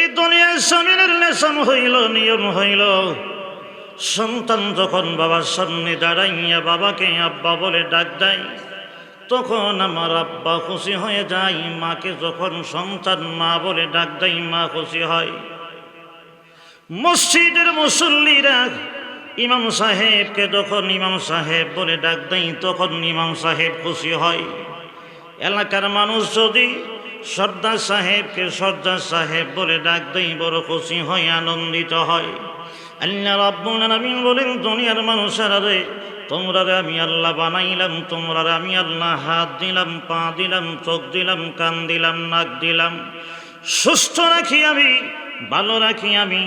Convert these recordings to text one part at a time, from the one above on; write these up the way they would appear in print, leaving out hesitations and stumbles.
এই দুনিয়ার জমিনের লেসন হইল, নিয়ম হইল, সন্তান যখন বাবার সামনে দাঁড়াইয়া বাবাকে আব্বা বলে ডাক দেয়, তখন আমার আব্বা খুশি হয়ে যায়। মাকে যখন সন্তান মা বলে ডাক দেয়, মা খুশি হয়। মসজিদের মুসল্লিরা ইমাম সাহেবকে যখন ইমাম সাহেব বলে ডাক দেয়, তখন ইমাম সাহেব খুশি হয়। এলাকার মানুষ যদি সর্দার সাহেবকে সর্দার সাহেব বলে ডাক দেয়, বড় খুশি হয়, আনন্দিত হয়। আল্লাহ রাব্বুল আলামিন বলেন, দুনিয়ার মানুষেরা রে, তোমরা রে আমি আল্লাহ বানাইলাম, তোমরা রে আমি আল্লাহ হাত দিলাম, পা দিলাম, চোখ দিলাম, কান দিলাম, নাক দিলাম, সুস্থ রাখি আমি, ভালো রাখি আমি,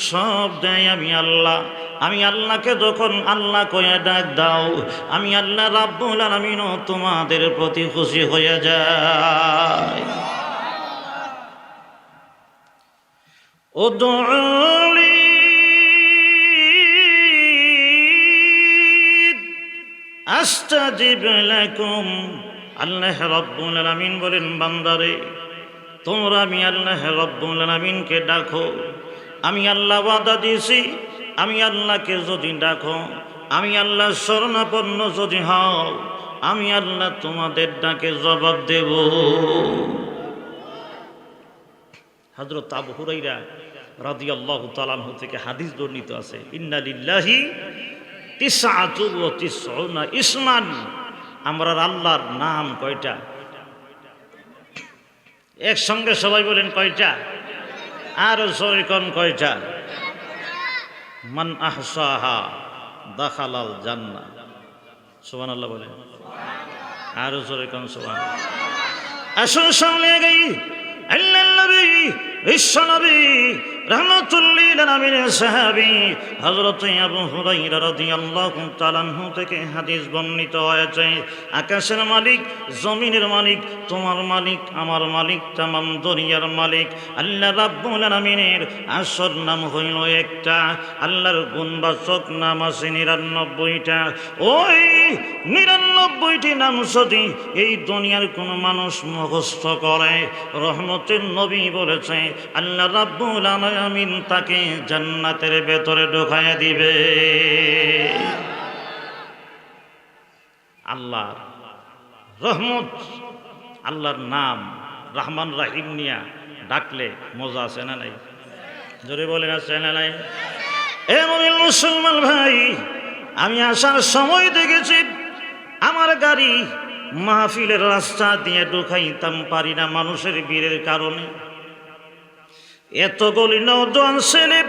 সব দেয় আমি আল্লাহ। আমি আল্লাহকে যখন আল্লাহ কয়ে ডাক দাও, আমি আল্লাহ রাব্বুল আলামিনও তোমাদের প্রতি খুশি হয়ে যায়। উদউনি আস্তাজিব লাকুম। আল্লাহ রাব্বুল আলামিন বলেন, বান্দারে তোমরা আমি আল্লাহ রাব্বুল আলামিনকে ডাকো। আমি আল্লাহ ওয়াদা দিয়েছি, আমি আল্লাহকে যদি ডাকো, আমি আল্লাহ শরণাপন্ন যদি হও, আমি আল্লাহ তোমাদের ডাকে জবাব দেব। হযরত আবু হুরায়রা রাদিয়াল্লাহু তাআলা আনহু থেকে হাদিস বর্ণিত আছে, ইন্না লিল্লাহি তিসআতু ওয়া তিসউনা ইসমান। আমরা আল্লাহর নাম কয়টা? একসঙ্গে সবাই বলেন কয়টা? আর জোরে কোন কয়টা? মান আহসাহা দাখালাল জান্নাহ। সুবহানাল্লাহ বলেন, আর জোরে কোন সুবহানাল্লাহ। আসুন সামনে গই আল্লাহর নবী বিশ্বনবী রাহমাতুল্লিল আলামিনের সাহাবী হযরত আবু হুরায়রা রাদিয়াল্লাহু তাআলা আনহু থেকে হাদিস বর্ণিত হয়েছে, আকাশের মালিক, জমিনের মালিক, তোমার মালিক, আমার মালিক, তামাম দুনিয়ার মালিক আল্লাহ রাব্বুল আলামিনের আসল নাম হইল একটা। আল্লাহর গুণবাচক নাম আছে ৯৯টা। ওই ৯৯টি নাম যদি এই দুনিয়ার কোন মানুষ মুখস্থ করে, রহমতের নবী বলেছে আল্লাহ রাব্বুল আলামিন তাকে জান্নাতের ভেতরে ঢোকায়া দিবে। আল্লাহ রহমত, আল্লাহর নাম রহমান রাহিম নিয়া ডাকলে মজা আছে না নাই? জোরে বলেন, আছে না নাই? এ মুমিন মুসলমান ভাই, আমি আসার সময় দেখেছি আমার গাড়ি মাহফিলের রাস্তা দিয়ে ঢুকাইতাম পারি না মানুষের ভিড়ের কারণে। এতগুলি নওজোয়ান ছেলে,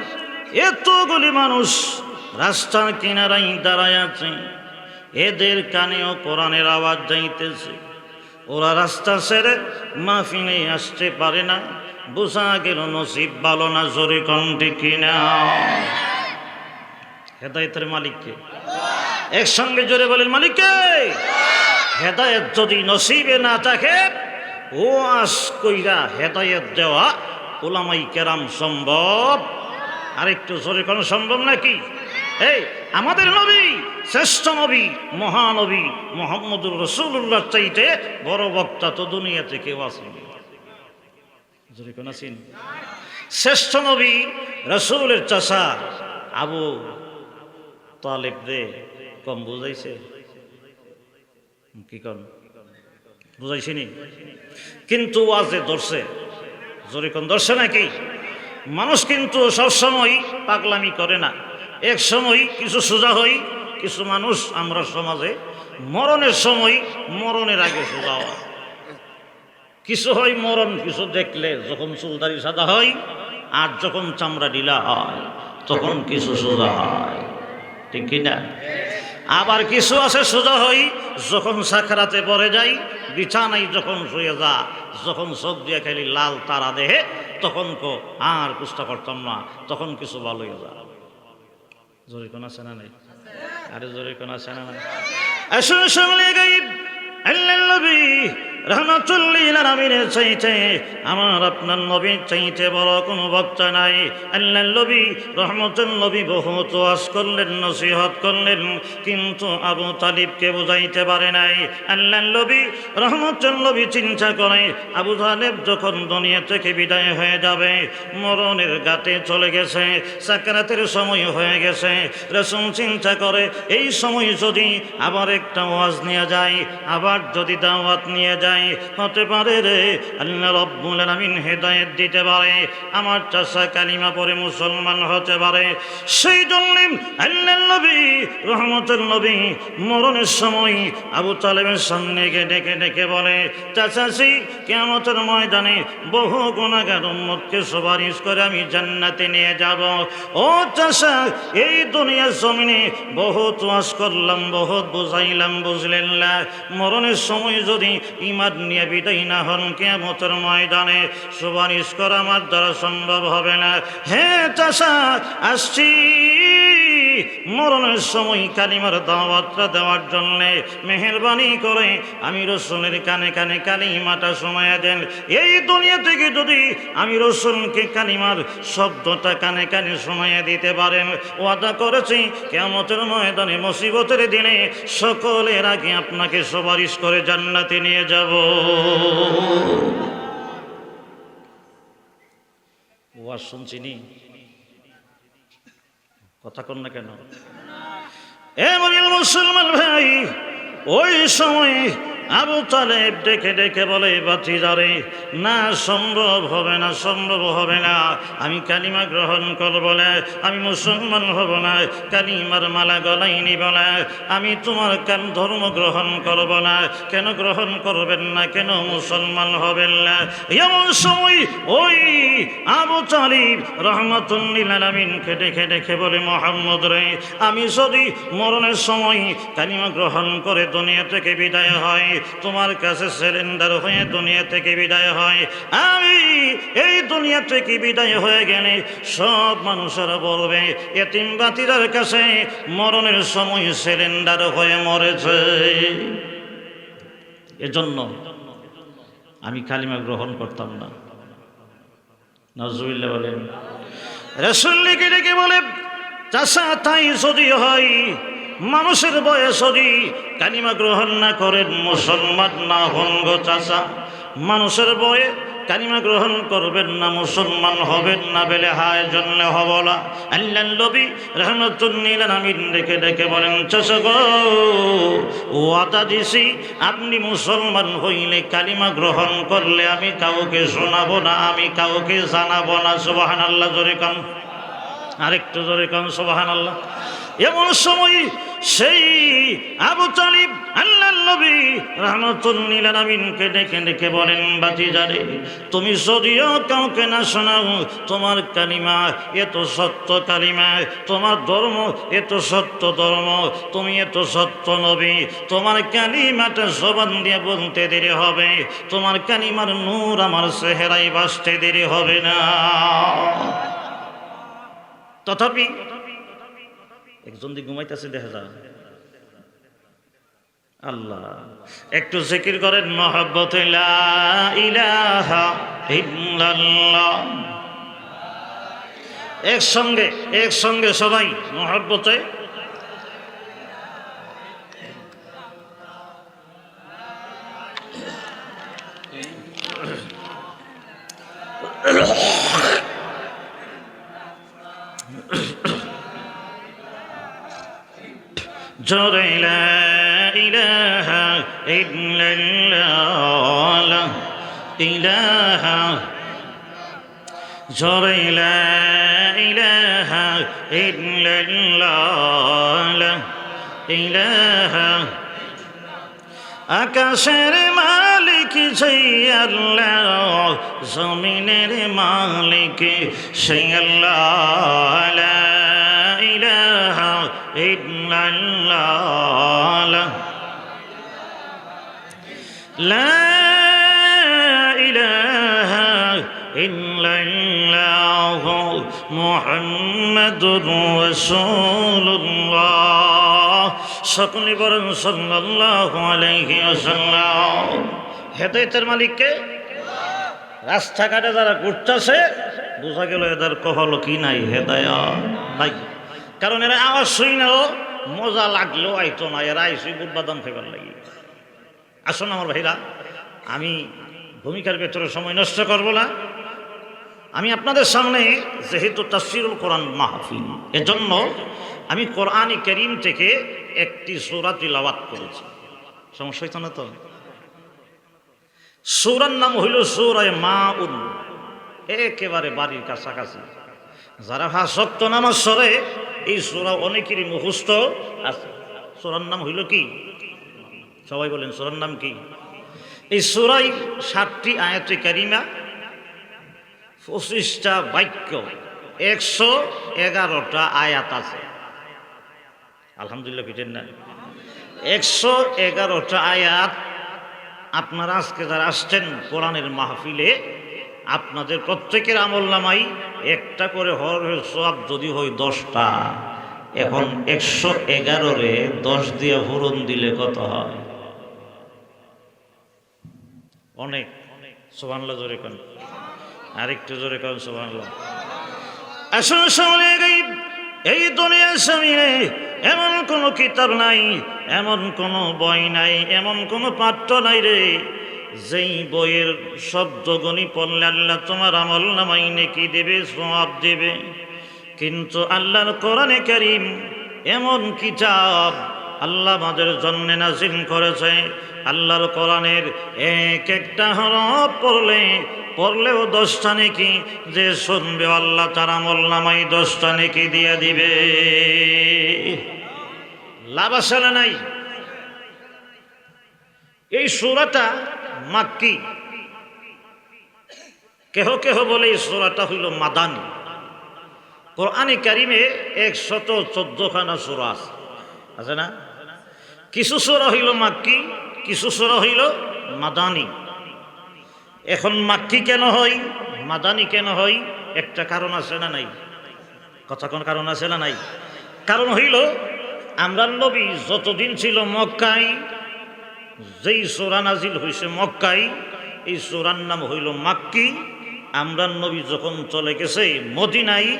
এতগুলি মানুষ রাস্তার কিনারায় দাঁড়ায় আছে, এদের কানেও কোরআনের আওয়াজ যাইতেছে। ওরা রাস্তা ছেড়ে মাহফিলে আসতে পারে না, বোঝা গেল নসিব ভালো না। জোরে কোন ঠিক কিনা? হেদায়েতের মালিককে একসঙ্গে জোরে বলেন, মালিককে। হেদায়েত যদি নসিবে না থাকে, ও আস কইরা হেদায়েত দেওয়া উলামাই কেরাম সম্ভব? আরেকটু জোরে কোন সম্ভব নাকি? এই আমাদের নবী, শ্রেষ্ঠ নবী, মহানবী মুহাম্মদুর রাসূলুল্লাহ চাইতে বড় বক্তা তো দুনিয়াতে কেউ আসেনি। জোরে কোন আছেন? শ্রেষ্ঠ নবী রাসূলের চাচা আবু তালেব রে কম বুঝাইছে? কি কন বুঝাইছিনি? কিন্তু ওয়াজে ধরছে। জোরে কোন ধরছে নাকি? মানুষ কিন্তু সবসময় পাগলামি করে না, এক সময় কিছু সোজা হই। কিছু মানুষ আমরা সমাজে মরণের সময়, মরণের আগে সোজা হয়। কিছু হয় মরণ কিছু দেখলে, যখন চুলদারি সাদা হয় আর যখন চামড়া ঢিলা হয় তখন কিছু সোজা হয়, ঠিক কিনা? আবার কিছু আছে সোজা হই যখন সাকরাতে পড়ে যাই, বিছানায় যখন শুয়ে যা, যখন চোখ দিয়ে খালি লাল তারা দেহে, তখন কো আর কুস্তা করতাম না, তখন কিছু ভালো হয়ে যা। জোরে কোন আছে না নাই? আরে জোরে কোন আছে না নাই? আসুন সামনে গাইব আল্লাহর নবী রাহমাতুল লিল আলামিনের চাইতে আমার আপনার নবীর চাইতে বড় কোনো বক্তা নাই। আল্লাহর নবী রহমতুল নবী বহুত ওয়াজ করলেন, নসিহত করলেন, কিন্তু আবু তালিবকে বুঝাইতে পারে নাই। আল্লাহর নবী রহমতুল নবী চিন্তা করে আবু তালেব যখন দুনিয়া থেকে বিদায় হয়ে যাবে, মরণের গাতে চলে গেছে, সাকরাতের সময় হয়ে গেছে, রাসূল চিন্তা করে এই সময় যদি আবার একটা ওয়াজ নিয়ে যায়, আবার যদি দাওয়াত নিয়ে যায়, হতে পারে রে আল্লাহ রাব্বুল আলামিন হেদায়েত দিতে পারে, আমার চাচা কালিমা পড়ে মুসলমান হতে পারে। সেই জন্য আল্লাহর নবী রহমতুল নবী মরণের সময় আবু তালেবের সামনে গিয়ে ডেকে ডেকে বলে, চাচাজি কিয়ামতের ময়দানে বহু গুনাহগার উম্মতকে সুপারিশ করে আমি জান্নাতে নিয়ে যাব। ও চাচা, এই দুনিয়ার জমিনে বহুত ওয়াজ করলাম, বহুত বুঝাইলাম, বুঝলেন না, মরণের সময় যদি ঈমান নিয়ে বিদায় না হন, কিয়ামতের ময়দানে সুপারিশ করা আমার দ্বারা সম্ভব হবে না। হ্যাঁ চাচা, আসছি মরণের সময় কালিমার দাওয়াতটা দেওয়ার জন্যে, মেহেরবানি করে আমি রসুলের কানে কানে কালিমাটা শোনায়া দেন। এই দুনিয়া থেকে যদি আমি রসুলকে কালিমার শব্দটা কানে কানে শোনায়া দিতে পারেন, ওয়াদা করেছি কিয়ামতের ময়দানে মুসিবতের দিনে সকলের আগে আপনাকে সুপারিশ করে জান্নাতে নিয়ে যাব। ওয়াজ শুনছিনি, কথা কন না কেন? মুসলমান ভাই, ওই সময় আবু তালেব ডেকে ডেকে বলে, ভাতিজারে, না সম্ভব হবে না, সম্ভব হবে না, আমি কালিমা গ্রহণ করব না, আমি মুসলমান হব না, কালিমার মালা গলায় নিব না, আমি তোমার ধর্ম গ্রহণ করব না। কেন গ্রহণ করবেন না? কেন মুসলমান হবেন না? এমন সময় ওই আবু তালিব রহমাতুল লিল আলামিনকে ডেকে ডেকে বলে, মুহাম্মদ রে, আমি যদি মরণের সময় কালিমা গ্রহণ করে দুনিয়া থেকে বিদায় হয়, তোমার কাছে সিলিন্ডার হয়ে দুনিয়া থেকে বিদায় হয়, আমি এই দুনিয়া থেকে বিদায় হয়ে গেলে সব মানুষেরা বলবে এতিম বাতিদার কাছে মরণের সময় সিলিন্ডার হয়ে মরেছে। এজন্য আমি কালিমা গ্রহণ করতাম না। নাউজুবিল্লাহ বলেন। রাসূল লিখে ডেকে বলে, চাচা তাই যদি হয়, মানুষের বয়স যদি কালিমা গ্রহণ না করেন, মুসলমান না হন গো চাচা, মানুষের বয়ে কালিমা গ্রহণ করবেন না, মুসলমান হবেন না, বেলে হায় জন্য হব না। আল্লাহর নবী রাহমাতুল লিল আলামিন ডেকে ডেকে বলেন, চাচা গো, ওয়াদা দিছি আপনি মুসলমান হইলে, কালিমা গ্রহণ করলে আমি কাউকে শোনাবো না, আমি কাউকে জানাবো না। সুবহানাল্লাহ, জোরে কান, আরেকটু জোরে কান, সুবহানাল্লাহ। এমন সময় সেই আবু তালিব আল্লাহর নবী রাহমাতুল লিল আলামিনকে ডেকে ডেকে বলেন, ভাতিজারে, তুমি যদিও কাউকে না শোনাও, তোমার কালিমা এত সত্য কালিমা, তোমার ধর্ম এত সত্য ধর্ম, তুমি এত সত্য নবী, তোমার কালিমাটা জবান দিয়ে বলতে দেরি হবে, তোমার কালিমার নূর আমার চেহারায় ভাসতে দেরি হবে না। তথাপি একজন দিকে ঘুমাইতেছে, দেখা যায়। আল্লাহ, একটু জিকির করেন, মহব্বত লা ইলাহা ইল্লাল্লাহ। একসঙ্গে সবাই মহব্বতে জোরে লা ইলাহা ইল্লাল্লাহ, লা ইলাহা, জোরে লা ইলাহা ইল্লাল্লাহ, লা ইলাহা। আকাশের মালিক সেই আল্লাহ, জমিনের মালিক সেই আল্লাহ, লা ইলাহা ইল্লাল্লাহ, লা ইলাহা ইল্লাল্লাহ, মুহাম্মাদুর রাসূলুল্লাহ। সকলে বলেন সাল্লাল্লাহু আলাইহি ওয়াসাল্লাম। হেদায়েতের মালিককে। রাস্তাঘাটে যারা ঘুরতেছে বোঝা গেল এদের কপাল কি নাই, হেদায়েত নাই। কারণ এরা আওয়াজ শুই না, মজা লাগলেও আইতো না, এরা আইসি বুট বাদাম ফেবার লাগি। আসুন আমার ভাইরা, আমি ভূমিকার ভেতরে সময় নষ্ট করব না। আমি আপনাদের সামনে যেহেতু তাফসীরুল কোরআন মাহফিল, এজন্য আমি কোরআন কারীম থেকে একটি সূরা তিলাওয়াত করেছি। সমস্যা হইতো না তো? সূরার নাম হইল সূরা মাউন, একেবারে বাড়ির কাছাকাছি। যারা 5 ওয়াক্ত নামাজ পড়ে এই সূরা অনেকেরই মুখস্থ আছে। সূরার নাম হইল কি? সবাই বলেন সূরার নাম কি? এই সূরায় 7টি আয়াতে কারিমা, 25টা বাক্য, 111টা আয়াত আছে। আলহামদুলিল্লাহ, পিটেন না? 111টা আয়াত। আপনারা আজকে যারা আসছেন কোরআনের মাহফিলে, আপনাদের প্রত্যেকের আমলনামায় একটা করে হরফের সওয়াব যদি হয় 10টা, এখন 111-রে 10 দিয়ে পূরণ দিলে কত হয়? অনেক। সুবহানাল্লাহ জোরে কোন, আরেকটু জোরে কোন সুবহানাল্লাহ। আসলে সামনে এই দুনিয়ার সামনে এমন কোন কিতাব নাই, এমন কোন বই নাই, এমন কোন পাঠ্য নাই রে যেই বইয়ের শব্দগণি পড়লে আল্লাহ তোমার আমলনামায় নেকি দেবে, সওয়াব দেবে। কিন্তু আল্লাহর কোরআনে কারীম এমন কিতাব আল্লাহ আমাদের জন্য নাযিল করেছে। আল্লাহর কোরআনের এক একটা হরফ পড়লেও 10টা নেকি, যে শুনবে আল্লাহ তার আমলনামায় 10টা নেকি দিয়ে দিবে। লাভ আসলে নাই। এই সূরাটা মাক্কি, কেহ কেহ বলে এই সূরাটা হইল মাদানী। কোরআনে কারীমে 114খানা সূরা আছে না? কিছু সূরা হইল মাক্কি, কিছু সূরা হইল মাদানী। এখন মাক্কি কেন হয়, মাদানী কেন হয়? একটা কারণ আছে না নাই? কথা কোন কারণ আছে না নাই? কারণ হইল আমরা নবী যতদিন ছিল মক্কায়, যেই সূরা নাজিল হইছে মক্কায়, এই সূরার নাম হইল মাক্কি। আমরা নবী যখন চলে গেছে মদিনায়,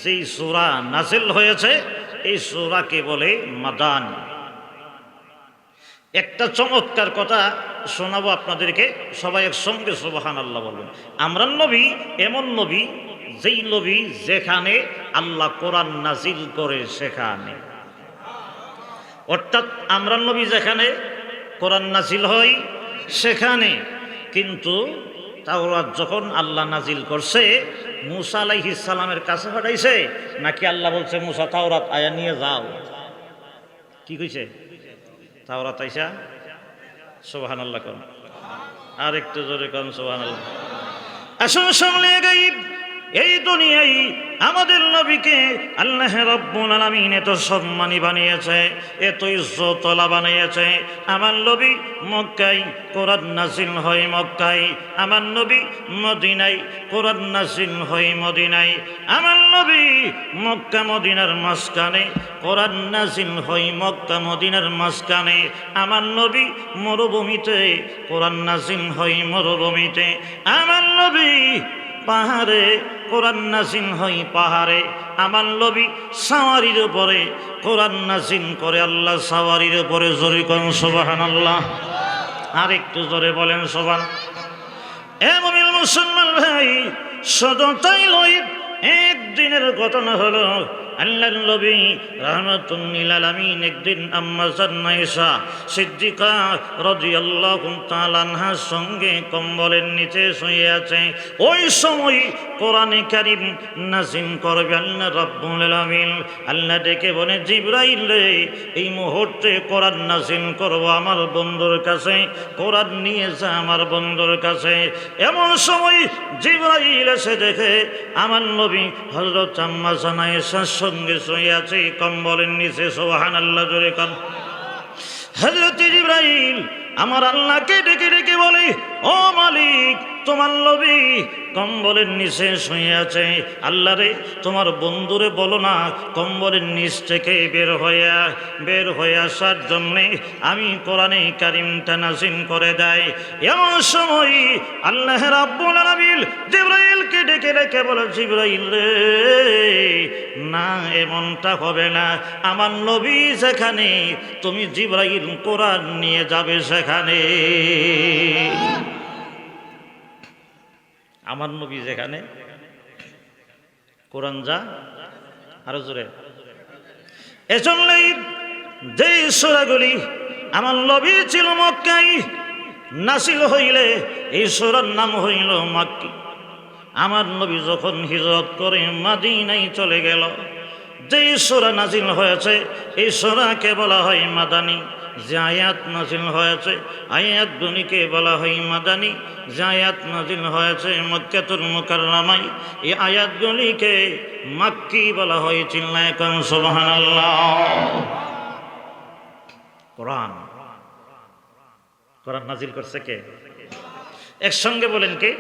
যেই সূরা নাজিল হয়েছে এই সূরাকে বলে মাদানী। একটা চমৎকার কথা শোনাবো আপনাদেরকে, সবাই একসঙ্গে সুবহানাল্লাহ বলবেন। আমরা নবী এমন নবী, যেই নবী যেখানে আল্লাহ কোরআন নাজিল করে সেখানে, অর্থাৎ আমরা নবী যেখানে কোরআন নাজিল হয় সেখানে। কিন্তু তাওরাত যখন আল্লাহ নাজিল করছে মূসা আলাইহিস সালামের কাছে পাঠাইছে, নাকি আল্লাহ বলছে মূসা তাওরাত আয়া নিয়ে যাও? কি কইছে? তাওরাত আইসা। সুবহানাল্লাহ কোন, আর একটু জোরে কোন সুবহানাল্লাহ। আসুন সামনে গাইব, এই দুনিয়ায় আমাদের নবীকে আল্লাহ রাব্বুল আলামিন এত সম্মানী বানিয়েছে, এত ইজ্জতওয়ালা বানিয়েছে। আমার নবী মক্কায় কোরআন নাজিল হয় মক্কায়, আমার নবী মদিনায় কোরআন নাজিল হয় মদিনায়, আমার নবী মক্কা মদিনার মাঝখানে কোরআন নাজিল হয় মক্কা মদিনার মাঝখানে, আমার নবী মরুভূমিতে কোরআন নাজিল হয় মরুভূমিতে, আমার নবী পাহাড়ে কোরআন নাজিল হয় পাহাড়ে, আমার নবী সাওয়ারির উপরে কোরআন নাজিল করে আল্লাহ সাওয়ারির উপরে। জোরে কোন সুবহানাল্লাহ, আর একটু জোরে বলেন সুবহান। এমন মুসলমান ভাই, শুধু তাই লই, একদিনের ঘটনা হলো আল্লাহর নবী রাহমাতুল লিল আলামিন একদিন আম্মা জান আয়েশা সিদ্দিকা রাদিয়াল্লাহু তাআলা আনহার সঙ্গে কম্বলের নিচে শুয়ে আছে। ওই সময় কোরআনে কারীম নাজিল করবে আল্লাহ রাব্বুল আলামিন। আল্লাহ ডেকে বলে, জিবরাইল রে, এই মুহূর্তে কোরআন নাজিল করব আমার বন্ধুর কাছে, কোরআন নিয়ে যা আমার বন্ধুর কাছে। এমন সময় জিবরাইল এসে দেখে আমার নবী হযরত আম্মা জান আয়েশার সঙ্গে শুয়ে আছে কম্বলের নিচে। সুবহানাল্লাহ জোরে কান। হযরত জিবরাইল আমার আল্লাহকে ডেকে ডেকে বলে, ও মালিক, তোমার নবী কম্বলের নিচে শুয়ে আছে। আল্লাহ রে, তোমার বন্ধুরে বলো না কম্বলের নিচ থেকে বের হয়ে আসার জন্যে আমি কোরআনে কারিমটা নাযিল করে দেয়। এমন সময় আল্লাহ রাব্বুল আলামিন জিবরাইলকে ডেকে বলে, জিবরাইল রে, না এমনটা হবে না। আমার নবী যেখানে, তুমি জিবরাইল কোরআন নিয়ে যাবে সেখানে। আমার নবী যেখানে কোরআন যা, আরো জোরে। এজন্যই যে সূরাগুলি আমার নবী ছিল মক্কায় নাযিল হইলে এই সূরার নাম হইল মাক্কি। আমার নবী যখন হিজরত করে মদিনায় চলে গেল, যে সূরা নাযিল হয়েছে এই সূরাকে বলা হয় মাদানী। যে আয়াত নাযিল হয়েছে আয়াতগুলিকে বলা হয় মাদানী। যে আয়াত নাযিল হয়েছে মক্কাতুল মুকাররমায় এই আয়াতগুলিকে মাক্কি বলা হয়। চিল্লায়ে কোন সুবহানাল্লাহ। কোরআন নাযিল করছে কে? একসঙ্গে বলেন কে?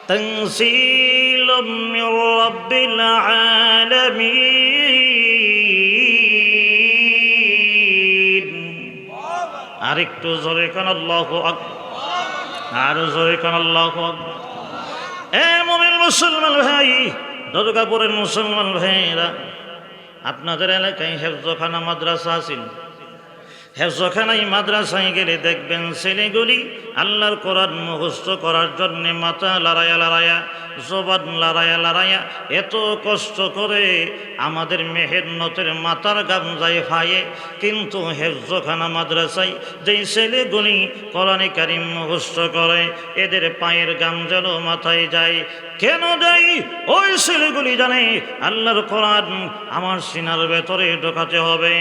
তানসীলুম মির রাব্বিল আলামিন। আরেকটু জোরে কান আল্লাহু আকবার, আরো জোরে কান আল্লাহু আকবার। এ মুমিন মুসলমান ভাই, দুর্গাপুরের মুসলমান ভাইরা, আপনাদের এলাকায় হেফজখানা মাদ্রাসা আছে। হেফজখানায় মাদ্রাসায় গেলে দেখবেন ছেলেগুলি আল্লাহর কোরআন মুখস্থ করার জন্য মাথা লড়াইয়া জবান লড়াইয়া এত কষ্ট করে আমাদের মেহেন্নতের মাথার গাম যায় ফায়ে। কিন্তু হেফজখানা মাদ্রাসায় যেই ছেলেগুলি কোরআনে কারিম মুখস্থ করে এদের পায়ের গাম যেন মাথায় যায়। কেন যায়? ওই ছেলেগুলি জানে আল্লাহর কোরআন আমার সিনার ভেতরে ঢোকাতে হবে,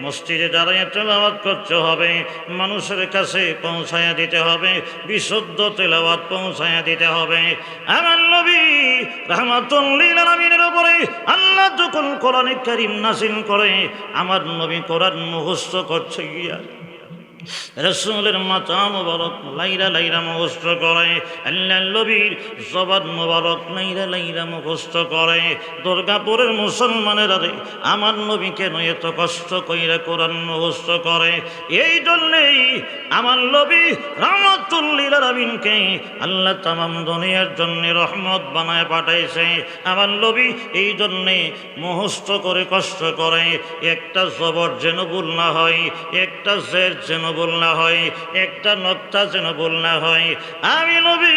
মসজিদে দাঁড়িয়ে তেলাওয়াত করতে হবে, মানুষের কাছে পৌঁছায়া দিতে হবে, বিশুদ্ধ তেলাওয়াত পৌঁছায়া দিতে হবে। আমার নবী রাহমাতুল লিল আলামিনের উপরে আল্লাহ যখন কোরআনে কারীম নাযিল করে, আমার নবী কোরআন মুখস্থ করছে গিয়া রাসূলের মাথা মুবারক লাইরা মুখস্থ করে, আল্লাহর নবীর জবান মুবারক লাইরা মুখস্থ করে। দুর্গাপুরের মুসলমানেরা রে, আমার নবী কেন এত কষ্ট কইরা কোরআন মুখস্থ করে? এই জন্যেই আমার নবী রাহমাতুল লিল আলামিনকে আল্লাহ তামাম দুনিয়ার জন্য রহমত বানায় পাঠাইছে। আমার নবী এই জন্যে মুখস্থ করে কষ্ট করে, একটা জবর যেন ভুল না হয়, একটা জের যেন ভুল না হয়, একটা নক্তা যেন ভুল না হয়। আমি নবী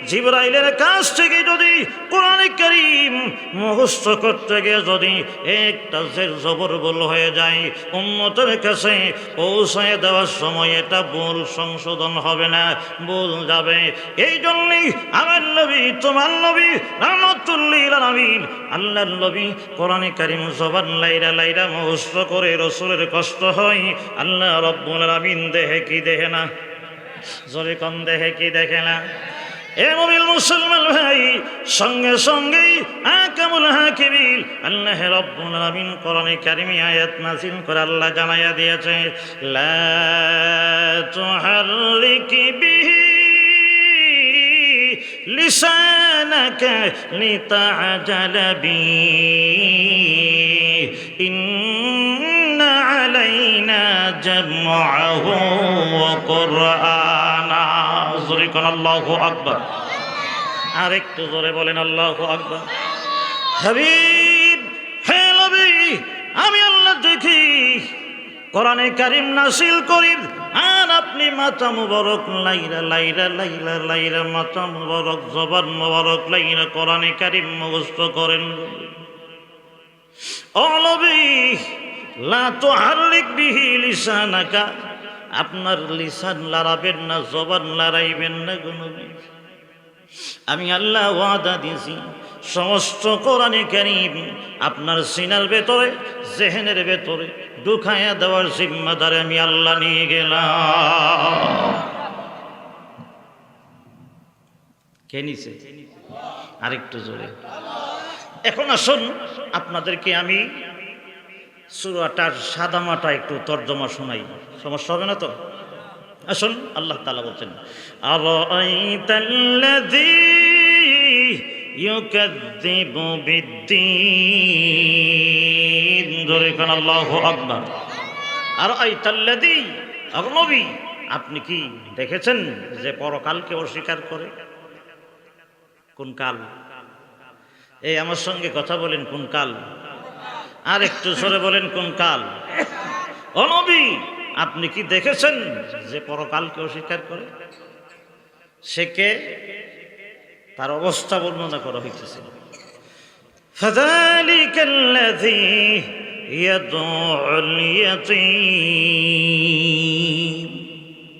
জিবরাইলের কাছ থেকে যদি কোরআনে কারীম মুখস্থ করতে গিয়ে যদি একটা জের জবর ভুল হয়ে যায়, উম্মতের কাছে পৌঁছায় দেওয়ার সময় এটা ভুল সংশোধন হবে না, ভুল যাবে। এই জন্যই আমার নবী, তোমার নবী রাহমাতুল লিল আলামিন আল্লাহর নবী কোরআনে কারীম জবান লাইরা মুখস্থ করে রাসূলের কষ্ট হয়। আল্লাহ রাব্বুল আলামিন দেহে কি দেখে না? জোরে কম দেহে কি দেখে না? এ মুমিন মুসলমান ভাই, সঙ্গে সঙ্গেই আকামুল হাকিমিন আল্লাহ রাব্বুল আলামিন কোরআনে কারীমে আয়াত নাযিল করে আল্লাহ জানাইয়া দিয়েছে, লা তুহাররিক বিহি লিসানাকা লিতাআজালা বি ইন্না আলাইনা জামআহু ওয়া কুরআনা। জোরে কোন আল্লাহু আকবার। আর একটু জোরে বলেন আল্লাহু আকবার। হাবিব, হে নবী, আমি আল্লাহ দেখি কোরআনে কারীম নাযিল করি আর আপনি মাথা মুবারক লাইরা মাথা মুবারক জবান মুবারক লাইরা কোরআনে কারীম মুখস্থ করেন। ও নবী, লা তুহাররিক বিহি লিসানাকা, আপনার লিসান লড়াবেন না, জবান লড়াইবেন না গো নবী। আমি আল্লাহ ওয়াদা দিয়েছি সমস্ত কোরআনে কারীম আপনার সিনার ভেতরে জেহেনের ভেতরে ঢুকাইয়া দেওয়ার জিম্মাদার আমি আল্লাহ নিয়ে গেলাম। কে নিছে? আরেকটু জোরে। এখন আসুন আপনাদেরকে আমি সূরাটার সাদামাটা একটু তর্জমা শোনাই। সমস্যা হবে না তো? আসুন, আল্লাহ তাআলা বলছেন, আরাআইতাল্লাযী ইউকাযযিবু বিদ্দীন, জোরে কান আল্লাহু আকবার। আরাআইতাল্লাযী, নবী আপনি কি দেখেছেন যে পরকালকে অস্বীকার করে? কোন কাল? এই আমার সঙ্গে কথা বলেন, কোন কাল? আর একটু জোরে বলেন, কোন কাল? ও নবী, আপনি কি দেখেছেন যে পরকালকে অস্বীকার করে? সে কে? তার অবস্থা বর্ণনা করা হইতেছে। ফাযালিকাল্লাযী ইয়াদউল ইয়াতীম,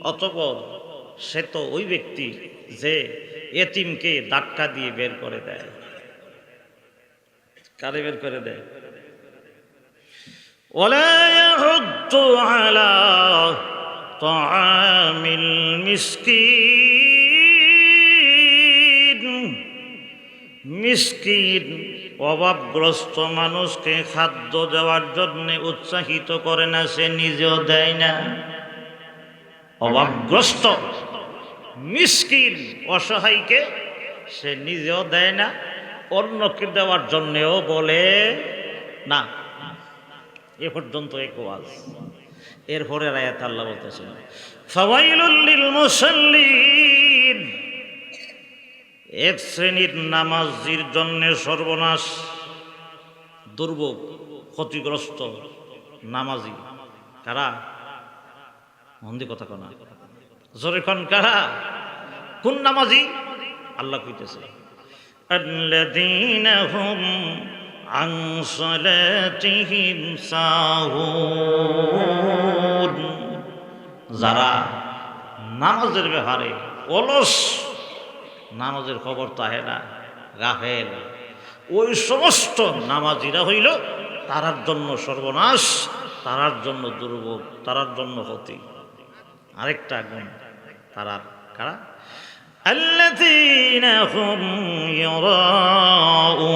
অতঃপর সে তো ওই ব্যক্তি যে এতিমকে ধাক্কা দিয়ে বের করে দেয়। কারে বের করে দেয়? ওয়ালা ইয়াহুদ্দু আলা তাআমিল মিসকিন, মিসকিন অভাবগ্রস্ত মানুষকে খাদ্য দেওয়ার জন্য উৎসাহিত করে না, সে নিজেও দেয় না। অভাবগ্রস্ত মিসকিন অসহায়কে সে নিজেও দেয় না, অন্যকে দেওয়ার জন্যেও বলে না। এ পর্যন্ত এক ওয়াজ। এরপরে আয়াত আল্লাহ বলতেছেন, ফাওয়াইলুল লিল মুসাল্লিন, এক শ্রেণীর নামাজির জন্য সর্বনাশ, দুর্ভোগ, ক্ষতিগ্রস্ত নামাজি। কারা? মন্দি কথা কনা, জোরে কোন কারা? কোন নামাজি? আল্লাহ কইতেছে, আল্লাযীনা হুম আন সালাতিহিম সাহুন, যারা নামাজের ব্যাপারে অলস, নামাজের খবর তাহে না, গাফেল, ওই সমস্ত নামাজিরা হইল তারার জন্য সর্বনাশ, তারার জন্য দুর্ভোগ, তারার জন্য ক্ষতি। আরেকটা গুণ তারার, কারা? আল্লাযীনা হুম ইউরাউন,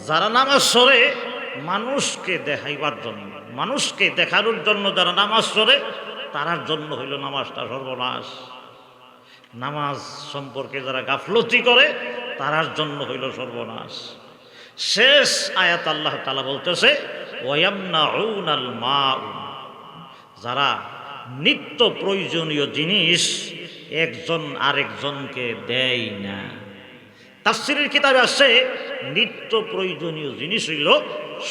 যারা নামাজ পড়ে মানুষকে দেখাইবার জন্য, মানুষকে দেখানোর জন্য যারা নামাজ পড়ে, তারার জন্য হইল নামাজটা সর্বনাশ। নামাজ সম্পর্কে যারা গাফলতি করে, তারার জন্য হইল সর্বনাশ। শেষ আয়াত আল্লাহ তাআলা বলতেছে, ওয়ায়ামনাউনাল মাউন, যারা নিত্য প্রয়োজনীয় জিনিস একজন আরেকজনকে দেয় না। তাফসীরের কিতাবে আছে, নিত্য প্রয়োজনীয় জিনিস হইল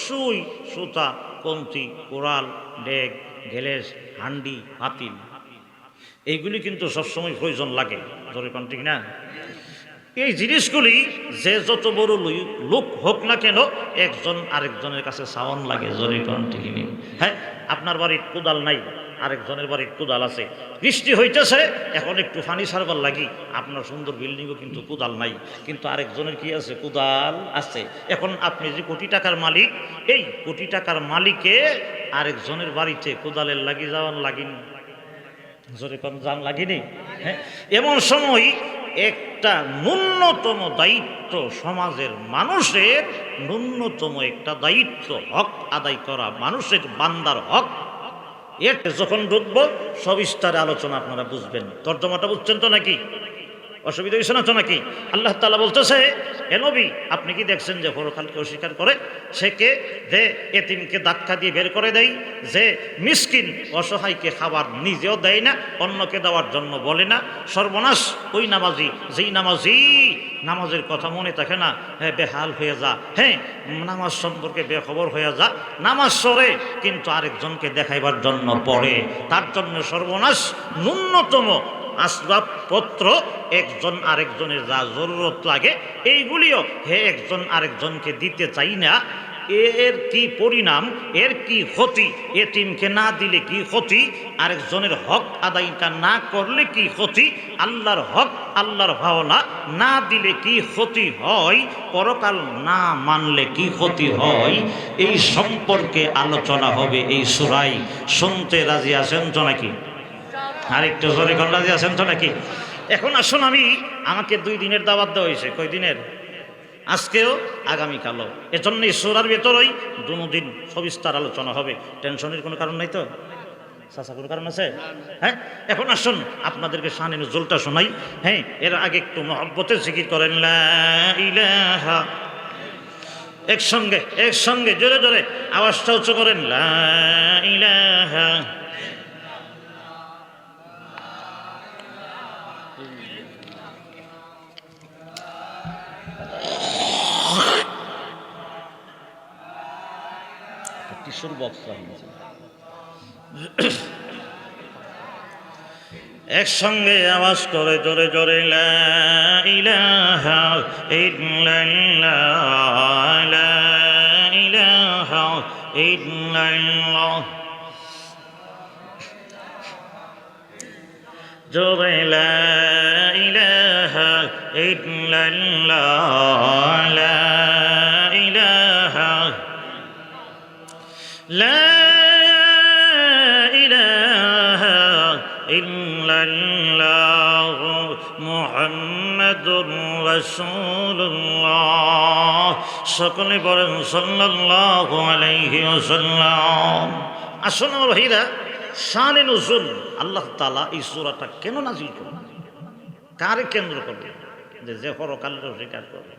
সুই, সুতা, কঞ্চি, কোরাল, ডেক, গেলেস, হান্ডি, পাতিল। এইগুলি কিন্তু সবসময় প্রয়োজন লাগে, ধরে কোন ঠিক না? এই জিনিসগুলি যে যত বড় লোক হোক না কেন, একজন আরেকজনের কাছে সাওয়ান লাগে, জোরে কোন ঠিক নেই? হ্যাঁ, আপনার বাড়ির কোদাল নাই, আরেকজনের বাড়ির কোদাল আছে, বৃষ্টি হইতেছে, এখন একটু পানি সারবার লাগি, আপনার সুন্দর বিল্ডিংও কিন্তু কোদাল নাই, কিন্তু আরেকজনের কি আছে? কোদাল আছে। এখন আপনি যে কোটি টাকার মালিক, এই কোটি টাকার মালিকে আরেকজনের বাড়িতে কোদালের লাগি যাওয়ার লাগিনি, জোরে কোন যান লাগিনি? হ্যাঁ, এমন সময় একটা ন্যূনতম দায়িত্ব, সমাজের মানুষের ন্যূনতম একটা দায়িত্ব, হক আদায় করা, মানুষের বান্দার হক। এর যখন ঢুকবো সবিস্তারে আলোচনা আপনারা বুঝবেন। তর্জমাটা বুঝছেন তো নাকি? অসুবিধা হয়েছে না তো নাকি? আল্লাহ তাআলা বলতেছে, হে নবী আপনি কি দেখছেন যে পরকালকে অস্বীকার করে? সে কে? যে এতিমকে ধাক্কা দিয়ে বের করে দেয়, যে মিসকিন অসহায়কে খাবার নিজেও দেয় না, অন্যকে দেওয়ার জন্য বলে না। সর্বনাশ ওই নামাজি, যেই নামাজি নামাজের কথা মনে থাকে না, হ্যাঁ বেহাল হয়ে যা, হ্যাঁ নামাজ সম্পর্কে বেখবর হয়ে যা, নামাজ পড়ে কিন্তু আরেকজনকে দেখাইবার জন্য পড়ে, তার জন্য সর্বনাশ। ন্যূনতম আসবাবপত্র একজন আরেকজনের যা জরুরত লাগে, এইগুলিও হে একজন আরেকজনকে দিতে চাই না। এর কি পরিণাম, এর কি ক্ষতি? এতিমকে না দিলে কি ক্ষতি? আরেকজনের হক আদায়টা না করলে কি ক্ষতি? আল্লাহর হক, আল্লাহর ভাওনা না দিলে কি ক্ষতি হয়? পরকাল না মানলে কি ক্ষতি হয়? এই সম্পর্কে আলোচনা হবে এই সূরায়। শুনতে রাজি আছেন তো নাকি? আরেকটু জোরে কোন রাজি আছেন তো নাকি? এখন আসুন, আমাকে 2 দিনের দাওয়াত দেওয়া হয়েছে। কয় দিনের? আজকেও আগামীকালও। এজন্য এই সূরার ভেতরেই 2 দিন সবিস্তার আলোচনা হবে। টেনশনের কোনো কারণ নাই তো? চাচা কোনো কারণ আছে? হ্যাঁ, এখন আসুন আপনাদেরকে শানে নুজুলটা শোনাই। হ্যাঁ, এর আগে একটু মহব্বতের জিকির করেন লা ইলাহা, একসঙ্গে জোরে জোরে আওয়াজটা উচ্চ করেন লা ইলাহা। টিস্যুর বক্স লাগিয়েছে। একসঙ্গে আওয়াজ করে জোরে জোরে লা ইলাহা ইল্লাল্লাহ, লা ইলাহা ইল্লাল্লাহ, জোরে লা ইলাহা ইল্লাল্লাহ, লা ইলাহা, লা ইলাহা ইল্লাল্লাহ মুহাম্মাদুর রাসূলুল্লাহ। সকলে বলেন সাল্লাল্লাহু আলাইহি ওয়াসাল্লাম। আসুন আমার ভাইরা, শানে নুজুল আল্লাহ তাআলা এই সূরাটা কেন নাজিল করলেন, কারে কেন্দ্র করলেন? যে পরকালের স্বীকার করবে।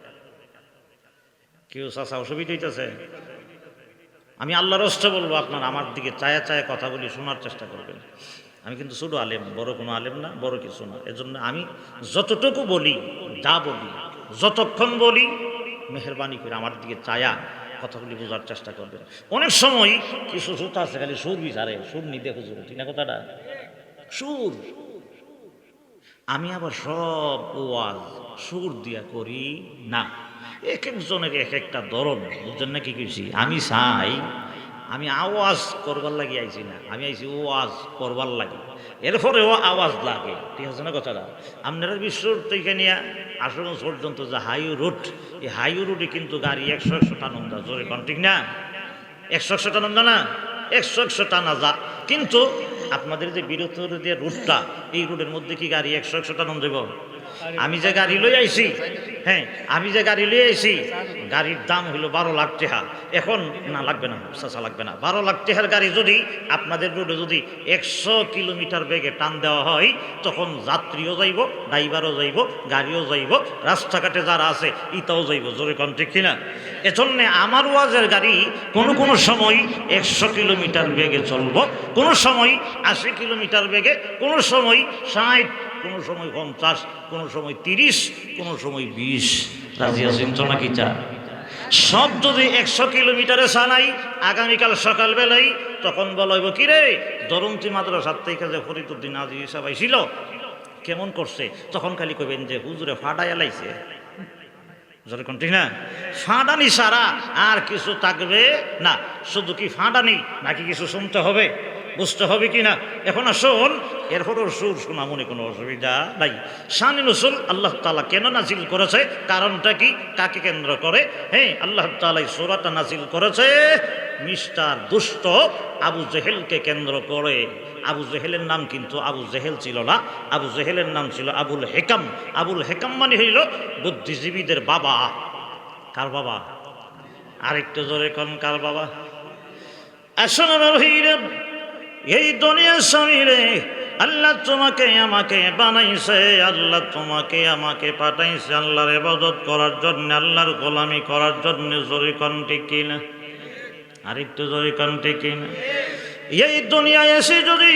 কেউ চাচা অসুবিধা হইতেছে? আমি আল্লাহর রাস্তে বলবো, আপনারা আমার দিকে চায়া চায়া কথা বলি, শোনার চেষ্টা করবেন। আমি কিন্তু ছোট আলেম, বড় কোনো আলেম না, বড় কিছু না। এজন্য আমি যতটুকু বলি, যা বলি, যতক্ষণ বলি, মেহরবানি করে আমার দিকে চায়া কথাগুলি বোঝার চেষ্টা করবেন। অনেক সময় কিছু সুতা আছে খালি সুর বিচারে, সুর নিতে খুঁজবে, ঠিক না কথাটা? সুর। আমি আবার সব ওয়াজ সুর দিয়া করি না, এক একজনের এক একটা ধরন, বুঝছেন না কি কইছি? আমি চাই, আমি আওয়াজ করবার লাগি আইছি না, আমি আইছি ওয়াজ করবার লাগি, এরপরেও আওয়াজ লাগে, ঠিক আছে না কথাটা? আপনারা বিশ্বর থেকে নিয়ে আসন পর্যন্ত যে হাইও রোড, এই হাইও রোডে কিন্তু গাড়ি 100 টানন্দা, জোরে কন, ঠিক না? 100 টানন্দা না, 100 টানা যা। কিন্তু আপনাদের যে বিরতির যে রুটটা, এই রুটের মধ্যে কি গাড়ি 100 টানন দেব? আমি যে গাড়ি লই আইছি, হ্যাঁ, আমি যে গাড়ি লই আইছি, গাড়ির দাম হইল 12 লাখ টাকা। এখন না, লাগবে না চাচা, লাগবে না। 12 লাখ টাকার গাড়ি যদি আপনাদের রোডে যদি 100 কিলোমিটার বেগে টান দেওয়া হয়, তখন যাত্রীও যাইব, ড্রাইভারও যাইব, গাড়িও যাইব, রাস্তাঘাটে যারা আছে ইতাও যাইব, জোরে কোন ঠিক কিনা? এজন্য আমার ওয়াজের গাড়ি কোনো সময় 100 কিলোমিটার বেগে চলবো, কোনো সময় 80 কিলোমিটার বেগে, কোনো সময় 60, কোনো সময় 50, কোনো সময় 30, কোনো সময় 20। রাজি আছেন তো নাকি? চা সব যদি 100 কিলোমিটারে চালাই, আগামীকাল সকালবেলায় তখন বলব, কিরে দরন্তি মাদ্রাসার থেকে যে ফরিদুদ্দিন আজি সবাই ছিল, কেমন করছে? তখন খালি কইবেন যে হুজুরে ফাটাইয়া লাইছে, যেরকম, ঠিক না? ফাঁদানি সারা আর কিছু থাকবে না। শুধু কি ফাঁদানি, নাকি কিছু শুনতে হবে, বুঝতে হবে কি না? এখন আসুন, এরপরও সুর শোনা মনে কোনো অসুবিধা নাই। শানে নুজুল আল্লাহ তাআলা কেন নাজিল করেছে, কারণটা কি, কাকে কেন্দ্র করে? হ্যাঁ, আল্লাহ তাআলা এই সূরাটা নাজিল করেছে মিস্টার দুষ্ট আবু জেহেলকে কেন্দ্র করে। আবু জেহেলের নাম কিন্তু আবু জেহেল ছিল না, আবু জেহেলের নাম ছিল আবুল হেকাম। আবুল হেকাম মানে হইল বুদ্ধিজীবীদের বাবা। কার বাবা? আরেকটু জোরে কোন, কার বাবা? আসুন এই দুনিয়ার স্বামীরে, আল্লাহ তোমাকে আমাকে বানাইছে, আল্লাহ তোমাকে আমাকে পাঠাইছে আল্লাহর ইবাদত করার জন্য, আল্লাহর গোলামি করার জন্য। জোরে কোন ঠিক কিনা? আরেকটু জোরে কোন ঠিক কিনা? এই দুনিয়ায় এসে যদি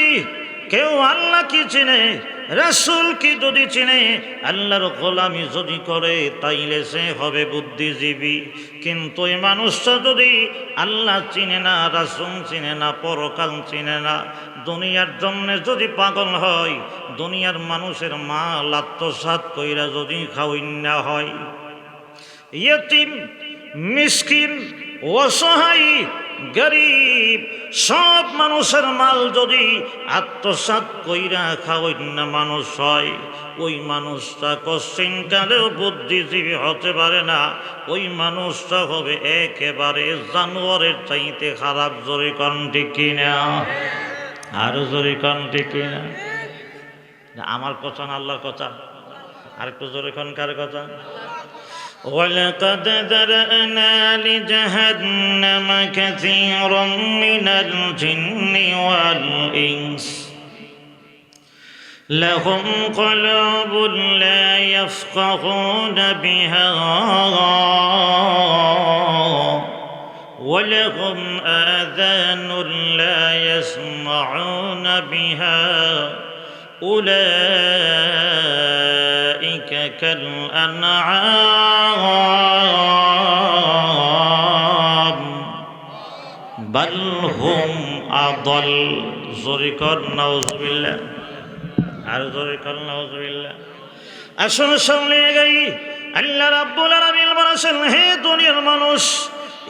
কেউ আল্লাহ কি চিনে, রাসূল কি যদি চিনে, আল্লাহর গোলামি যদি করে, তাইলে সে হবে বুদ্ধিজীবী। কিন্তু এই মানুষটা যদি আল্লাহ চিনে না, রাসূল চিনে না, পরকাল চিনে না, দুনিয়ার জন্য যদি পাগল হয়, দুনিয়ার মানুষের মাল আত্মসাৎ কইরা যদি খাওয়াইনা হয়, ইয়তিম, মিসকিন, অসহায়, গরিব সব মানুষের মাল যদি আত্মসাৎ কইরা খাওয়াইনা মানুষ হয়, ওই মানুষটা কোশ্চিন কালেও বুদ্ধিজীবী হতে পারে না। ওই মানুষটা হবে একেবারে জানোয়ারের চাইতে খারাপ। জোরে কোন ঠিক কিনা? আরো জোরে কোন ঠিক কিনা? আমার কথা না আল্লাহর কথা? আরেকটু জোরে কোন, কার কথা? ولقد ذرأنا لجهنم كثيرا من الجن والإنس لهم قلوب لا يفقهون بها ولهم آذان لا يسمعون بها أولئك كالأنعام بل هم أضل زركر نعوذ بالله আর জোরে করেন নাউযুবিল্লাহ। আসুন সামনে এগোই। আল্লাহ রাব্বুল আলামিন বলেছেন, হে দুনিয়ার মানুষ,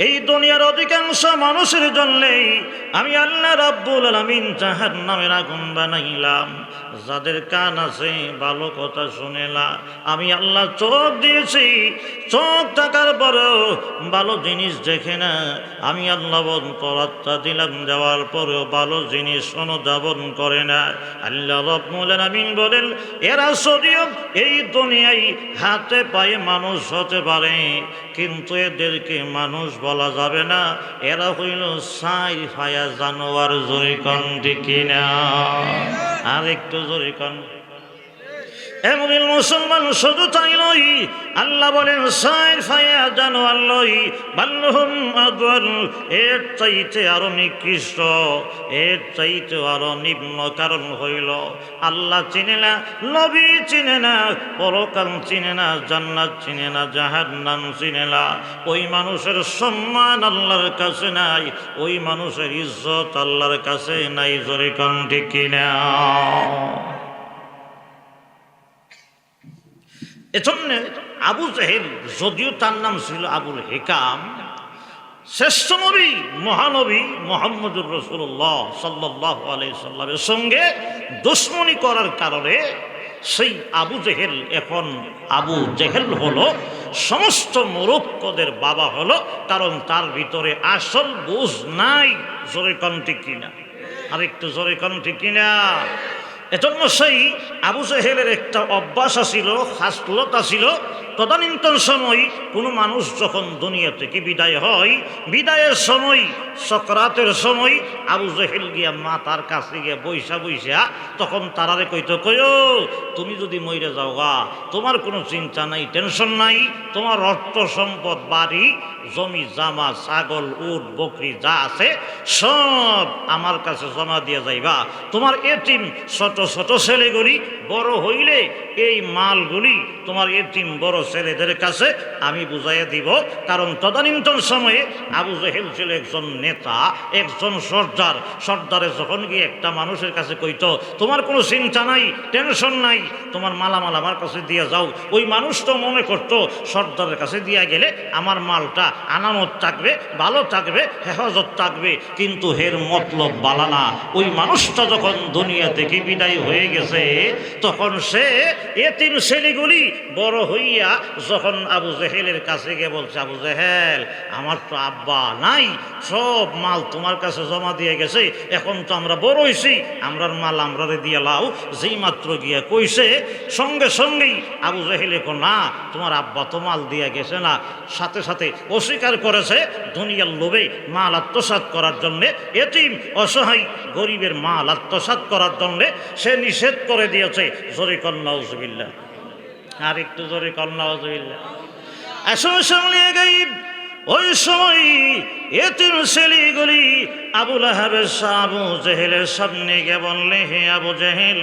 এই দুনিয়ার অধিকাংশ মানুষের জন্যই আমি আল্লাহ রাব্বুল আলামিন জাহান্নামের আগুন বানাইলাম। যাদের কান আছে ভালো কথা শুনে না, আমি আল্লাহ চোখ দিয়েছি, চোখ থাকার পরেও ভালো জিনিস দেখে না। আমি আল্লাহ অন্তরাত্মা দিলাম, যাওয়ার পরেও ভালো জিনিস অনুধাবন করে না। আল্লাহ রাব্বুল আলামিন বলেন, এরা যদিও এই দুনিয়ায় হাতে পায়ে মানুষ হতে পারে, কিন্তু এদেরকে মানুষ বলা যাবে না। এরা হইল সাইর ফায়া জানোয়ার। জোরে কোন ঠিক কিনা? আর একটু জোরে কোন। এমন মুসলমান শুধু তাই নয়, আল্লাহ বলেন সাইর ফায়া জানোয়ার লই বাল্লহুম আদওয়াল, এর চাইতে আরো নিকৃষ্ট, এর চাইতে আরো নিম্ন। কারণ হইল আল্লাহ চিনে না, নবী চিনে না, পরকাল চিনে না, জান্নাত চিনে না, জাহান্নাম চিনে না। ওই মানুষের সম্মান আল্লাহর কাছে নাই, ওই মানুষের ইজ্জত আল্লাহর কাছে নাই। জোরে কোন ঠিক কিনা? এজন্য আবু জেহেল, যদিও তার নাম ছিল আবুল হিকাম, শ্রেষ্ঠ নবী মহানবী মুহাম্মদুর রাসূলুল্লাহ সাল্লাল্লাহু আলাইহি সাল্লামের সঙ্গে দুশমনি করার কারণে সেই আবু জেহেল এখন আবু জেহেল হলো সমস্ত মূর্খদের বাবা হলো। কারণ তার ভিতরে আসল বুঝ নাই। জোরে কোন ঠিক কিনা? আর একটু জোরে কোন ঠিক কিনা? এজন্য সেই আবু জেহেলের একটা অভ্যাস ছিল, খাসলতা ছিল। তদানীন্তন সময় কোনো মানুষ যখন দুনিয়া থেকে বিদায় হয়, বিদায়ের সময় সকরাতের সময় আবু জেহেল গিয়া মাতার কাছে গিয়া বৈশা বৈশা তখন তারারে কইতো, কইও তুমি যদি মইরে যাও গা, তোমার কোনো চিন্তা নাই, টেনশন নাই, তোমার অর্থ সম্পদ, বাড়ি জমি জামা ছাগল উট বকরি যা আছে সব আমার কাছে জমা দিয়ে যাইবা। তোমার এতিম ছোট ছোট ছেলেগুলি বড় হইলে এই মালগুলি তোমার এতিম বড় ছেলেদের কাছে আমি বুঝাইয়া দিব। কারণ তদানীন্তন সময়ে আবু জেহেল ছিল একজন নেতা, একজন সর্দার। সর্দারে যখন গিয়ে একটা মানুষের কাছে কইতো, তোমার কোনো চিন্তা নাই, টেনশন নাই, তোমার মালামাল আমার কাছে দিয়ে যাও, ওই মানুষ তো মনে করতো সর্দারের কাছে দিয়ে গেলে আমার মালটা আনামত থাকবে, ভালো থাকবে, হেফাজত থাকবে। কিন্তু হের মতলব বালা না। ওই মানুষটা যখন দুনিয়া থেকে বিদায় হয়ে গেছে, তখন সে এতিম ছেলেগুলি বড় হইয়া যখন আবু জেহেলের কাছে গিয়ে বলছে, আবু জেহেল আমার তো আব্বা নাই, সব মাল তোমার কাছে জমা দিয়ে গেছে, এখন তো আমরা বড় হইছি, আমরার মাল আমরারে দিয়ে লাও। যেই মাত্র গিয়া কইছে, সঙ্গে সঙ্গেই আবু জেহেলে কো, না তোমার আব্বা তো মাল দিয়ে গেছে না। সাথে সাথে অস্বীকার করেছে দুনিয়ার লোভে মাল আত্মসাৎ করার জন্যে, এতিম অসহায় গরিবের মাল আত্মসাৎ করার জন্যে সে নিষেধ করে দিয়েছে। জোরে কর নাউযুবিল্লাহ। আর একটু জোরে কর নাউযুবিল্লাহ। আসুন সামনে গাইব। ওই সময় এতিম ছেলেগুলি আবু লাহাবের আবু জেহেলের সামনে গিয়ে বললে, হে আবু জেহেল,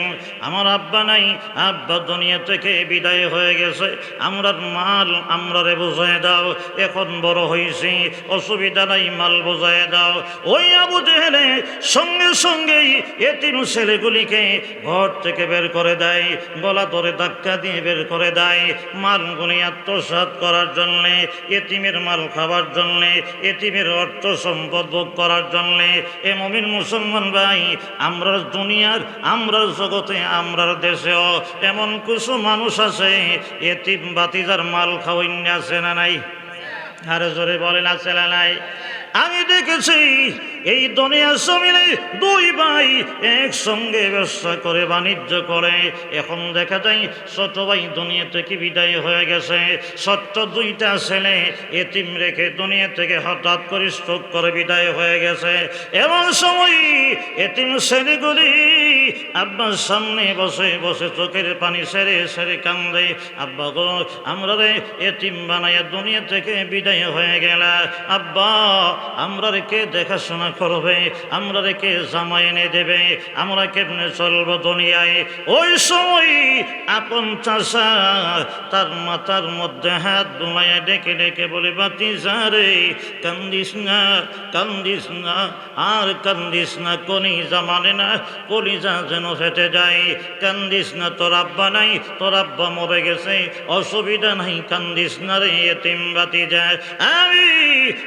আমার আব্বা নাই, আব্বা দুনিয়া থেকে বিদায় হয়ে গেছে, আমরার মাল আমরারে বুঝাই দাও, এখন বড় হয়েছি, অসুবিধা নাই, মাল বুঝাই দাও। ওই আবু জেহেলে সঙ্গে সঙ্গেই এতিম ছেলেগুলিকে ঘর থেকে বের করে দেয়, গলা ধরে ধাক্কা দিয়ে বের করে দেয়, মালগুলি আত্মসাৎ করার জন্যে, এতিমের মাল খাবার জন্যে, এতিমের অর্থ সম্পদ ভোগ করার জন্যে। এ মুমিন মুসলমান ভাই, আমরা দুনিয়ার, আমরা জগতে, আমরার দেশেও এমন কিছু মানুষ আছে এতিম বাতিজার মাল খাওয়াইন আছে না নাই? আরে জোরে বলেন আছে না নাই? আমি দেখেছি এই দুনিয়ার জমিনে দুই ভাই একসঙ্গে ব্যবসা করে বাণিজ্য করে, এখন দেখা যায় ছোট ভাই দুনিয়া থেকে বিদায় হয়ে গেছে, ছোট্ট দুইটা ছেলে এতিম রেখে দুনিয়া থেকে হঠাৎ করে স্ট্রোক করে বিদায় হয়ে গেছে। এমন সময় এতিম ছেলেগুলি আব্বার সামনে বসে বসে চোখের পানি সেরে সেরে কান্দে, আব্বা গো আমরা রে এতিম বানাইয়া দুনিয়া থেকে বিদায় হয়ে গেল, আব্বা আমরা রেখে দেখাশোনা করবে, আমরা রেখে জামা এনে দেবে, আমরা কেমনে চলবো দুনিয়ায়। ওই সময় আপন চাষা তার মাথার মধ্যে হাত বুলাইয়া ডেকে ডেকে বলে, বাতিজা রে কান্দিস না, কান্দিস না, আর কান্দিস না, কলিজা মানে না, কলিজা যেন ফেটে যায়, কান্দিস না, তোর আব্বা নাই, তোর আব্বা মরে গেছে, অসুবিধা নাই, কান্দিস না রে এতিম বাতিজা। আমি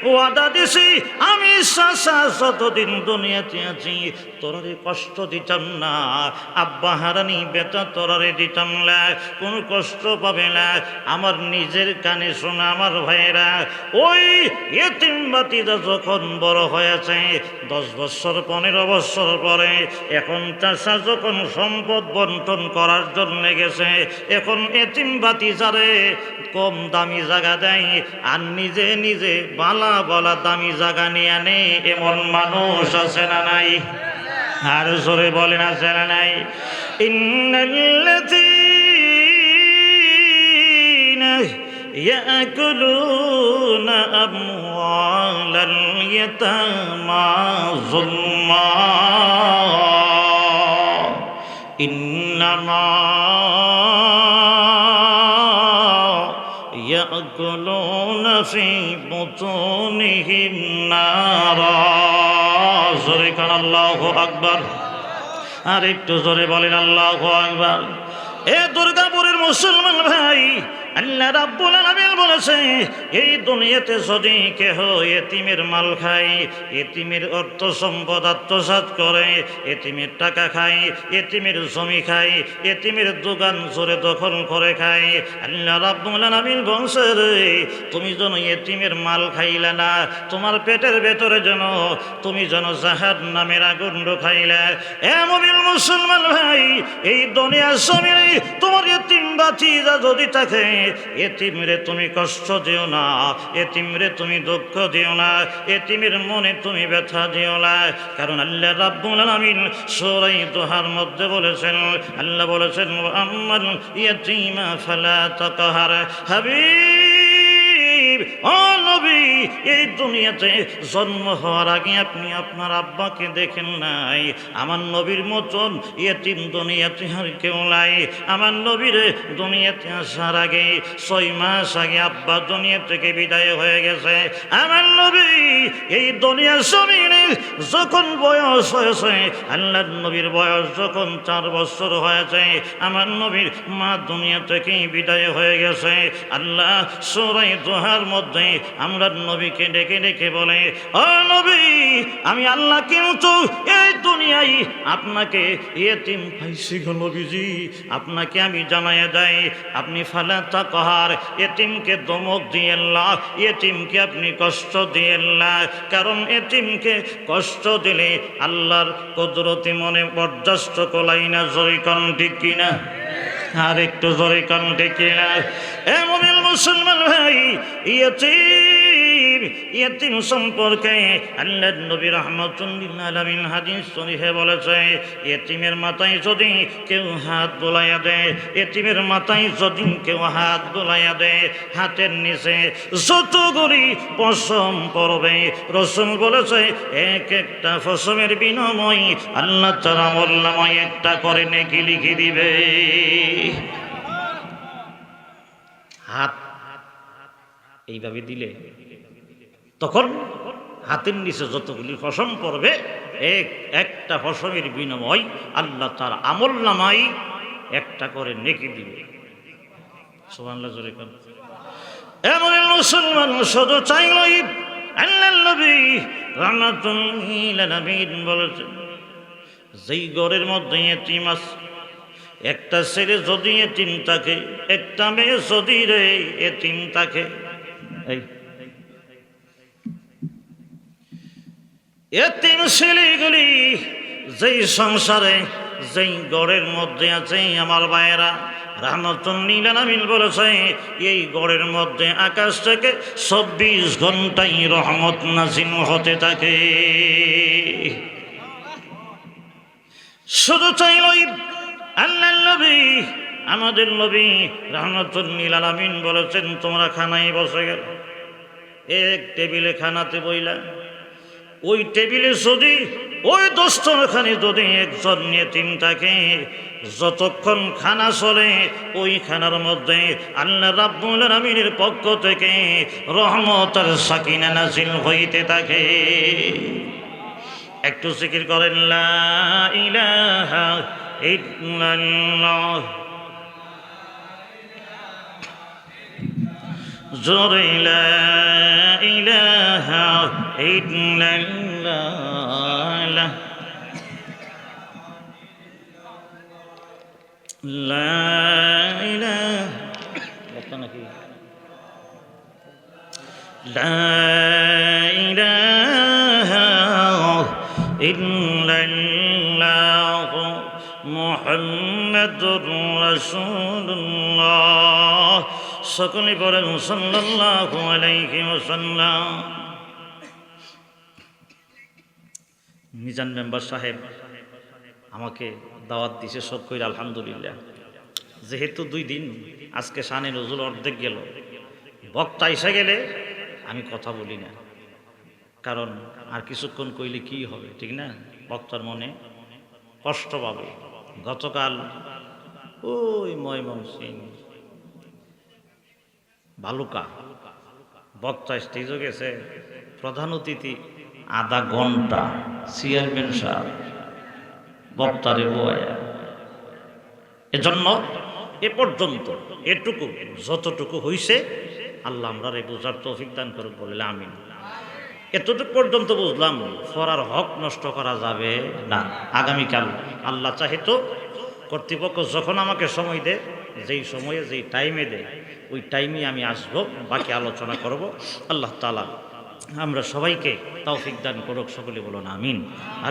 ওয়াদা দিছি আমি চাচা যতদিন দুনিয়াতে আছি তোরারে কষ্ট দিতাম না, আব্বা হারানি বেটা তোরারে দিতাম না, কোনো কষ্ট পাবে না। আমার নিজের কানে শোনা আমার ভাইয়েরা, ওই এতিম বাতিজা যখন বড় হয়েছে 10 বছর 15 বছর পরে, এখন চাচা যখন সম্পদ বন্টন করার জন্য গেছে, এখন এতিম বাতিজারে কম দামি জায়গা দেয় আর নিজে নিজে বালা বলা দামি জায়গা নিয়ে আনে, এমন মানুষ আছে না নাই? আর জোরে বলেন আছে না নাই? ইন্নাল্লাযীনা ইয়াকুলুনা আমওয়ালাল ইয়াতামা যুলমা ইন্নামা ইয়াকুলুনা ফি বুতুনিহিম নারা। জোরে কান আল্লাহু আকবার। আর একটু জোরে বলেন আল্লাহু আকবার। এ দুর্গাপুরের মুসলমান ভাই, আল্লাহ রাব্বুল আলামিন বলেছে এই দুনিয়াতে যদি কেহ এতিমের মাল খায়, এতিমের অর্থ সম্পদ আত্মসাৎ করে, এতিমের টাকা খায়, এতিমের জমি খায়, এতিমের দোকান জোরে দখল করে খায়, আল্লাহ রাব্বুল আলামিন বলছে রে তুমি যেন এতিমের মাল খাইলা না, তোমার পেটের ভেতরে যেন তুমি যেন জাহান্নামের আগুন ঢুকাইলা। এ মুমিন মুসলমান ভাই, এই দুনিয়ার জমিনে তোমার এতিম বাতিজা যদি থাকে, এতিমরে তুমি কষ্ট দিও না, এতিমরে তুমি দুঃখ দিও না, এতিমের মনে তুমি ব্যথা দিও না, কারণ আল্লাহ রাব্বুল আলামিন সূরা দুহার মধ্যে বলেছেন, আল্লাহ বলেছেন আম্মাল ইয়াতীমা ফালা তাকহার। হাবিব ও নবী, এই দুনিয়াতে জন্ম হওয়ার আগে আপনি আপনার আব্বাকে দেখেন নাই, আমার নবীর মতন এতিম দুনিয়াতে আর কেউ নাই। আমার নবীর দুনিয়াতে আসার আগে 6 মাস আগে আব্বা দুনিয়া থেকে বিদায় হয়ে গেছে। আমার নবী এই দুনিয়ার জমিনে যখন বয়স হয়েছে, আল্লাহর নবীর বয়স যখন 4 বছর হয়েছে, আমার নবীর মা দুনিয়া থেকে বিদায় হয়ে গেছে। আল্লাহ সূরা দুহার মধ্যে আমরা নবীকে ডেকে ডেকে বলে, ও নবী আমি আল্লাহ কিন্তু এই দুনিয়ায় আপনাকে এতিম পাইছি গো নবীজি, আপনাকে আমি জানাইয়া দেই আপনি ফালা তাকহার, এতিমকে ধমক দিয়েন না, এতিমকে আপনি কষ্ট দিয়েন না, কারণ এতিমকে কষ্ট দিলে আল্লাহর কুদরতি মনে বরদাস্ত কোলাই না। জোরে কোন ঠিক কিনা? আর একটু জোরে কোন ঠিক কিনা? এ মুমিন মুসলমান ভাই, ইয়েতিম সম্পর্কে আল্লাহর নবী রাহমাতুল লিল আলামিন হাদিস শরীফে বলেছে, ইয়েতিমের মাথায় যদি কেউ হাত বুলাইয়া দেয়, ইয়েতিমের মাথায় যদি কেউ হাত বুলাইয়া দেয়, হাতের নিচে যতগুলি পশম পড়বে, রাসূল বলেছে এক একটা পশমের বিনিময়ে আল্লাহ তাআলা আমলনামায় একটা করে নেকি লিখে দিবে। হাত এইভাবে দিলে তখন হাতের নিচে যতগুলি পশম পড়বে, একটা পশমের বিনিময় আল্লাহ তার আমলনামায় একটা করে নেকি দিবে। সুবহানাল্লাহ জোরে কোন। এমন মুসলমান শুধু চাইলই আল্লাহর নবী রাহমাতুল লিল আলামিন বলেছেন, যেই ঘরের মধ্যে এতিম আছে, একটা ছেলে যদি এতিম থাকে, একটা মেয়ে যদি রে এতিম থাকে, এই এতিম ছেলেগুলি যেই সংসারে যেই গড়ের মধ্যে আছে আমার ভাইয়েরা রাহমাতুল্লিল আলামিন বলেছে এই গড়ের মধ্যে আকাশ থেকে ২৪ ঘন্টাই রহমত নাজিল হতে থাকে। শুধু চাইলই আল্লাহর নবী আমাদের নবী রাহমাতুল্লিল আলামিন বলেছেন তোমরা খানায় বসে গেল, এক টেবিলে খানাতে বইলা, ওই টেবিলে যদি ওই দস্তরখানে যদি একজন ইতিম থাকে, যতক্ষণ খানা চলে ওই খানার মধ্যে আল্লাহ রাব্বুল আলামিনের পক্ষ থেকে রহমত আর সাকিনা নাজিল হইতে থাকে। একটু জিকির করেন লা ইলাহা ইল্লাল্লাহ, জোরে লা ইলাহা ইল্লাল্লাহ, লা ইলাহা নাকি লা ইলাহা ইল্লাল্লাহ মুহাম্মাদুর রাসূলুল্লাহ। সকলে বলেন সাল্লাল্লাহু আলাইহি ওয়াসাল্লাম। মিজান মেম্বার সাহেব আমাকে দাওয়াত দিছে সব কইরা আলহামদুলিল্লাহ। যেহেতু 2 দিন আজকে শানে নজুল অর্ধেক গেল, বক্তা এসে গেলে আমি কথা বলি না, কারণ আর কিছুক্ষণ কইলে কি হবে, ঠিক না? বক্তার মনে কষ্ট পাবে। গতকাল ওই ময়মনসিংহ ভালুকা বক্তা স্টেজে গেছে, প্রধান অতিথি আধা ঘন্টা চেয়ারম্যান সাহেব বক্তারে বয়া। এজন্য এ পর্যন্ত এটুকু যতটুকু হইছে আল্লাহ আমরা রে বুঝার তৌফিক দান করুক বলে আমিন। এতটুকু পর্যন্ত বুঝলাম, পড়ার হক নষ্ট করা যাবে না। আগামীকাল আল্লাহ চাহে তো কর্তৃপক্ষ যখন আমাকে সময় দেয়, যেই সময়ে যেই টাইমে দেয় ওই টাইমে আমি আসব, বাকি আলোচনা করব। আল্লাহ তাআলা আমরা সবাইকে তৌফিক দান করুক, সকলে বলুন আমিন।